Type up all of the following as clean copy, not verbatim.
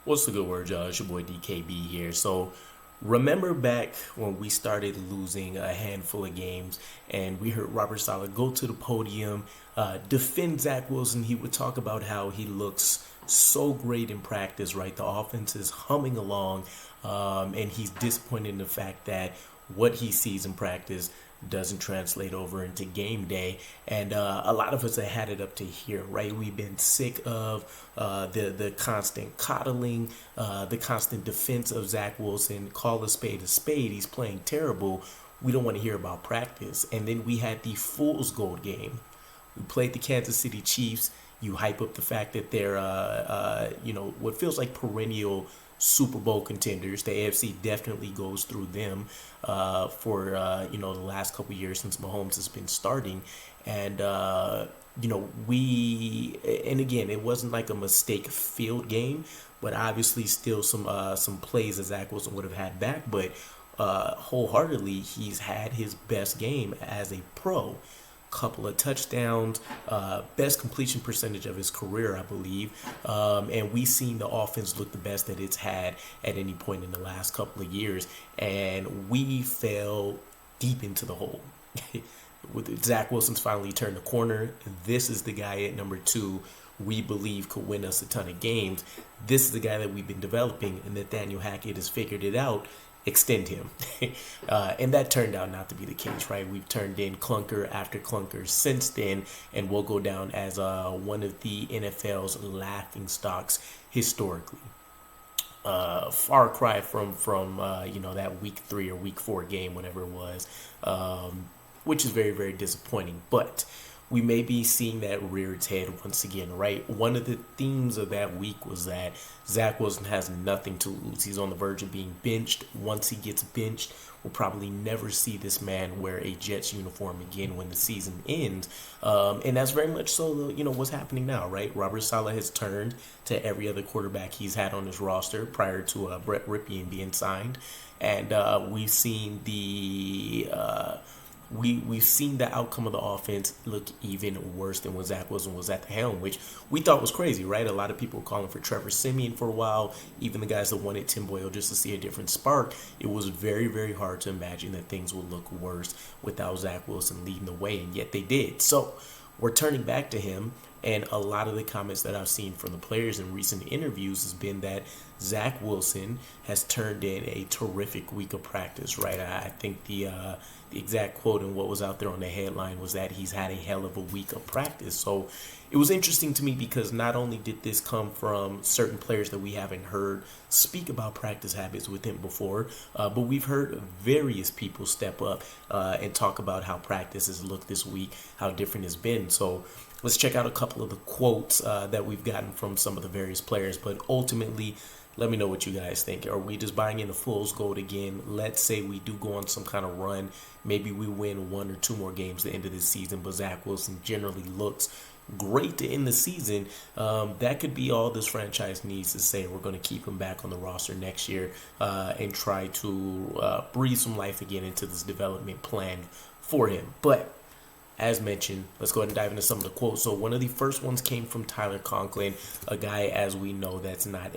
What's the good word, y'all? It's your boy DKB here. So, remember back when we started losing a handful of games and we heard Robert Saleh go to the podium, defend Zach Wils, and he would talk about how he looks so great in practice, right? The offense is humming along, and he's disappointed in the fact that what he sees in practice doesn't translate over into game day. And a lot of us have had it up to here, right? We've been sick of the constant coddling, the constant defense of Zach Wilson. Call a spade a spade. He's playing terrible. We don't want to hear about practice. And then we had the Fool's Gold game. We played the Kansas City Chiefs. You hype up the fact that they're, what feels like perennial Super Bowl contenders. The AFC definitely goes through them for the last couple years since Mahomes has been starting, and and again, it wasn't like a mistake filled game, but obviously still some plays that Zach Wilson would have had back, but wholeheartedly he's had his best game as a pro. Couple of touchdowns, best completion percentage of his career, I believe, and we've seen the offense look the best that it's had at any point in the last couple of years, and we fell deep into the hole. With Zach Wilson's finally turned the corner, this is the guy at number 2 we believe could win us a ton of games. This is the guy that we've been developing, and Nathaniel Hackett has figured it out. Extend him. And that turned out not to be the case, right? We've turned in clunker after clunker since then, and we'll go down as one of the NFL's laughing stocks historically. Far cry from that week 3 or week 4 game, whatever it was, which is very, very disappointing. But we may be seeing that rear its head once again, right? One of the themes of that week was that Zach Wilson has nothing to lose. He's on the verge of being benched. Once he gets benched, we'll probably never see this man wear a Jets uniform again when the season ends. And that's very much so, what's happening now, right? Robert Saleh has turned to every other quarterback he's had on his roster prior to Brett Rypien being signed. And we've seen We've seen the outcome of the offense look even worse than when Zach Wilson was at the helm, which we thought was crazy, right? A lot of people were calling for Trevor Siemian for a while, even the guys that wanted Tim Boyle just to see a different spark. It was very, very hard to imagine that things would look worse without Zach Wilson leading the way, and yet they did. So we're turning back to him, and a lot of the comments that I've seen from the players in recent interviews has been that Zach Wilson has turned in a terrific week of practice, right? I think the exact quote and what was out there on the headline was that he's had a hell of a week of practice. So it was interesting to me because not only did this come from certain players that we haven't heard speak about practice habits with him before, but we've heard various people step up and talk about how practice has looked this week, how different it's been. So let's check out a couple of the quotes that we've gotten from some of the various players. But ultimately, let me know what you guys think. Are we just buying into Fool's Gold again? Let's say we do go on some kind of run. Maybe we win 1 or 2 more games at the end of this season, but Zach Wilson generally looks great to end the season. That could be all this franchise needs to say. We're going to keep him back on the roster next year and try to breathe some life again into this development plan for him. But as mentioned, let's go ahead and dive into some of the quotes. So one of the first ones came from Tyler Conklin, a guy, as we know, that's not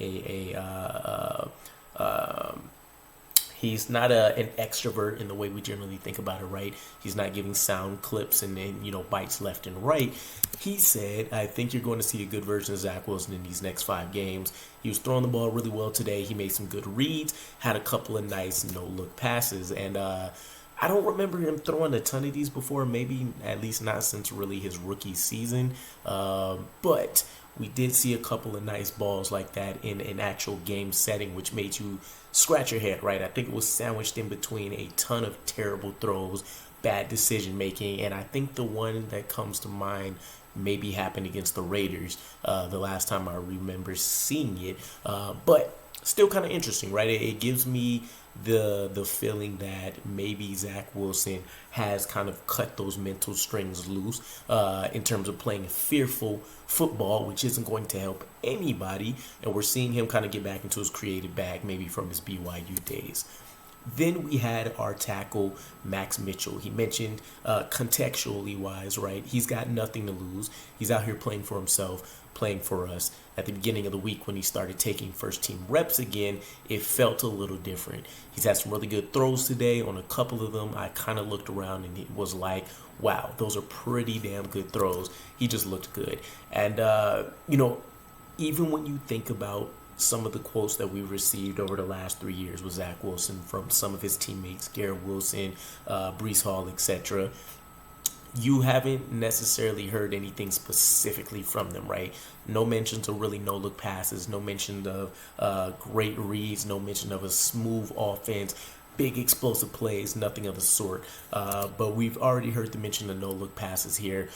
he's not an extrovert in the way we generally think about it, right? He's not giving sound clips and bites left and right. He said, I think you're going to see a good version of Zach Wilson in these next 5 games. He was throwing the ball really well today. He made some good reads, had a couple of nice no-look passes, and I don't remember him throwing a ton of these before, maybe at least not since really his rookie season. But we did see a couple of nice balls like that in an actual game setting, which made you scratch your head, right? I think it was sandwiched in between a ton of terrible throws, bad decision making, and I think the one that comes to mind maybe happened against the Raiders the last time I remember seeing it. But still kind of interesting, right? It gives me the feeling that maybe Zach Wilson has kind of cut those mental strings loose in terms of playing fearful football, which isn't going to help anybody. And we're seeing him kind of get back into his creative bag, maybe from his BYU days. Then we had our tackle, Max Mitchell. He mentioned contextually wise, right? He's got nothing to lose. He's out here playing for himself. playing for us. At the beginning of the week when he started taking first team reps again, it felt a little different. He's had some really good throws today. On a couple of them, I kind of looked around and it was like, wow, those are pretty damn good throws. He just looked good. And, even when you think about some of the quotes that we received over the last 3 years with Zach Wilson from some of his teammates, Garrett Wilson, Breece Hall, etc., you haven't necessarily heard anything specifically from them, right? No mentions of really no-look passes, no mention of great reads, no mention of a smooth offense, big explosive plays, nothing of the sort. But we've already heard the mention of no-look passes here.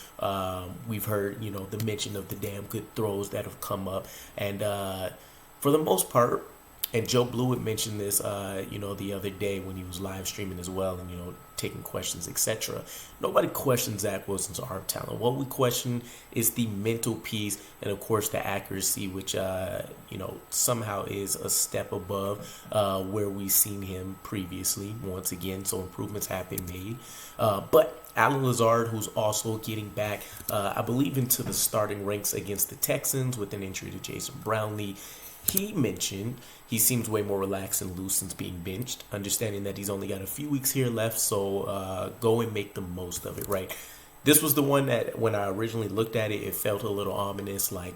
We've heard, the mention of the damn good throws that have come up. And for the most part, and Joe Blewett mentioned this, the other day when he was live streaming as well and, taking questions, etc. Nobody questions Zach Wilson's arm talent. What we question is the mental piece and, of course, the accuracy, which, somehow is a step above where we've seen him previously, once again. So improvements have been made. But Allen Lazard, who's also getting back, I believe, into the starting ranks against the Texans with an injury to Jason Brownlee, he mentioned he seems way more relaxed and loose since being benched, understanding that he's only got a few weeks here left, so go and make the most of it, right? This was the one that when I originally looked at it, it felt a little ominous, like,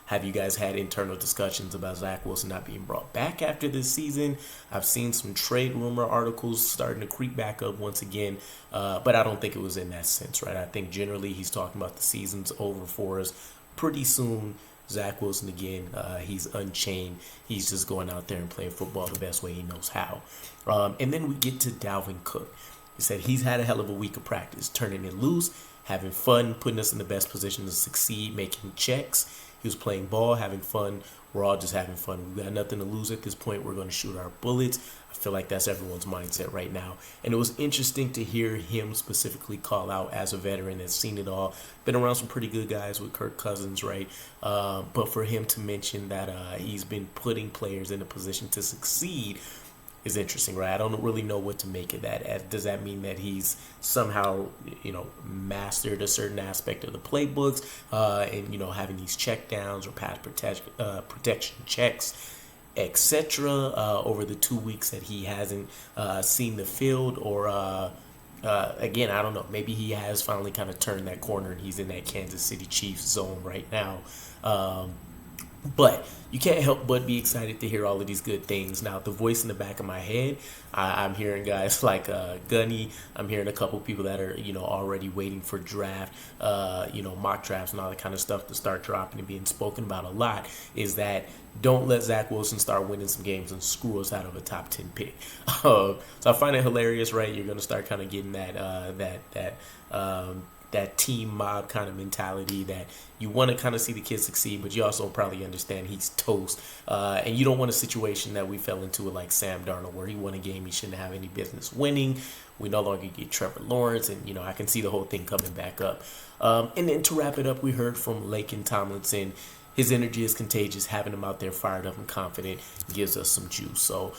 have you guys had internal discussions about Zach Wilson not being brought back after this season? I've seen some trade rumor articles starting to creep back up once again, but I don't think it was in that sense, right? I think generally he's talking about the season's over for us pretty soon. Zach Wilson again, he's unchained. He's just going out there and playing football the best way he knows how. And then we get to Dalvin Cook. He said he's had a hell of a week of practice, turning it loose, having fun, putting us in the best position to succeed, making checks. He was playing ball, having fun. We're all just having fun. We got nothing to lose at this point. We're going to shoot our bullets. I feel like that's everyone's mindset right now. And it was interesting to hear him specifically call out as a veteran that's seen it all. Been around some pretty good guys with Kirk Cousins, right? But for him to mention that he's been putting players in a position to succeed is interesting, right? I don't really know what to make of that. Does that mean that he's somehow, mastered a certain aspect of the playbooks and, having these check downs or pass protection checks, etc. Over the 2 weeks that he hasn't seen the field? Or, again, I don't know. Maybe he has finally kind of turned that corner and he's in that Kansas City Chiefs zone right now. But you can't help but be excited to hear all of these good things. Now, the voice in the back of my head, I'm hearing guys like Gunny. I'm hearing a couple people that are, already waiting for draft, mock drafts and all that kind of stuff to start dropping and being spoken about a lot, is that don't let Zach Wilson start winning some games and screw us out of a top 10 pick. So I find it hilarious, right? You're going to start kind of getting that team mob kind of mentality that you want to kind of see the kid succeed, but you also probably understand he's toast. And you don't want a situation that we fell into with like Sam Darnold, where he won a game he shouldn't have any business winning. We no longer get Trevor Lawrence, and, I can see the whole thing coming back up. And then to wrap it up, we heard from Laken Tomlinson. His energy is contagious. Having him out there fired up and confident gives us some juice. So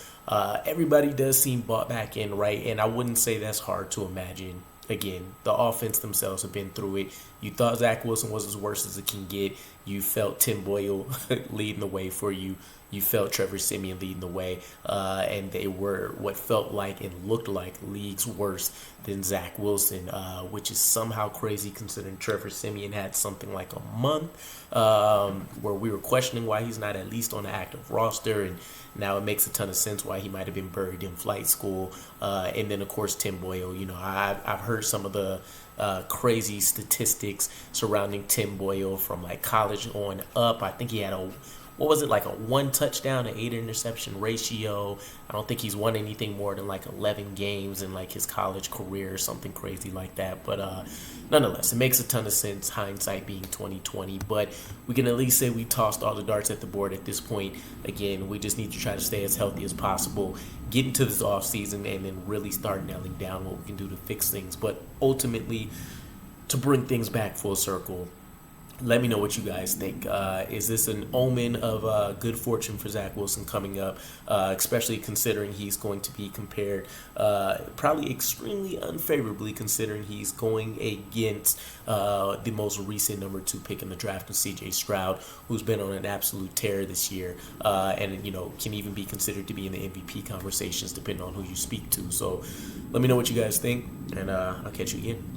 everybody does seem bought back in, right? And I wouldn't say that's hard to imagine. Again, the offense themselves have been through it. You thought Zach Wilson was as worse as it can get. You felt Tim Boyle leading the way for you. You felt Trevor Siemian leading the way. And they were what felt like and looked like leagues worse than Zach Wilson, which is somehow crazy considering Trevor Siemian had something like a month where we were questioning why he's not at least on the active roster. And now it makes a ton of sense why he might have been buried in flight school. And then, of course, Tim Boyle. I've heard some of the crazy statistics surrounding Tim Boyle from like college on up. I think he had like a 1 touchdown to 8 interception ratio. I don't think he's won anything more than like 11 games in like his college career or something crazy like that. But nonetheless, it makes a ton of sense, hindsight being 2020. But we can at least say we tossed all the darts at the board at this point. Again, we just need to try to stay as healthy as possible, get into this offseason, and then really start nailing down what we can do to fix things. But ultimately, to bring things back full circle, Let me know what you guys think. Is this an omen of good fortune for Zach Wilson coming up, especially considering he's going to be compared probably extremely unfavorably, considering he's going against the most recent number 2 pick in the draft of C.J. Stroud, who's been on an absolute tear this year, and can even be considered to be in the MVP conversations depending on who you speak to. So let me know what you guys think, and I'll catch you again.